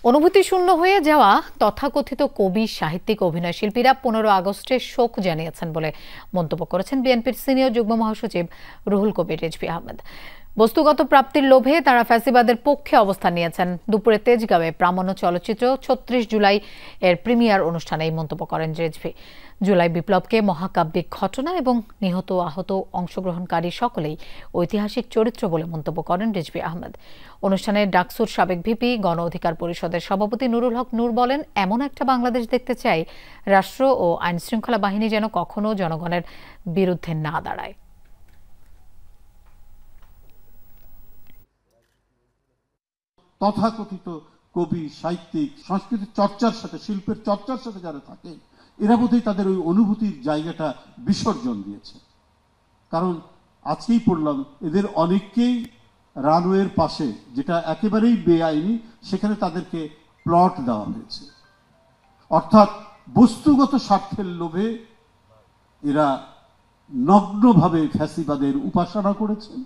অনুভূতি শূন্য হয়ে যাওয়া তথাকথিত কবি, সাহিত্যিক, অভিনয় শিল্পীরা 15 আগস্টে শোক জানিয়েছেন বলে মন্তব্য করেছেন বিএনপির সিনিয়র যুগ্ম মহাসচিব রুহুল কবির রিজভী আহমেদ। বস্তুগত প্রাপ্তির লোভে তারা ফ্যাসিবাদের পক্ষে অবস্থান নিয়েছেন। দুপুরে তেজগাঁওয়ে প্রামাণ্য চলচ্চিত্র 36 জুলাই এর প্রিমিয়ার অনুষ্ঠানে এই মন্তব্য করেন রিজভী। জুলাই বিপ্লবকে মহাকাব্যিক ঘটনা এবং নিহত আহত অংশগ্রহণকারী সকলেই ঐতিহাসিক চরিত্র বলে মন্তব্য করেন রিজভী আহমেদ। অনুষ্ঠানে ডাকসুর সাবেক ভিপি, গণ অধিকার পরিষদের সভাপতি নুরুল হক নূর বলেন, এমন একটা বাংলাদেশ দেখতে চাই রাষ্ট্র ও আইনশৃঙ্খলা বাহিনী যেন কখনো জনগণের বিরুদ্ধে না দাঁড়ায়। তথাকথিত কবি, সাহিত্যিক, সংস্কৃতির চর্চার সাথে, শিল্পের চর্চার সাথে যারা থাকে, এরা বোধহয় তাদের ওই অনুভূতির জায়গাটা বিসর্জন দিয়েছে। কারণ আজকেই পড়লাম এদের অনেককেই রানওয়ের পাশে, যেটা একেবারেই বেআইনি, সেখানে তাদেরকে প্লট দেওয়া হয়েছে। অর্থাৎ বস্তুগত স্বার্থের লোভে এরা নগ্নভাবে ফ্যাসিবাদের উপাসনা করেছেন।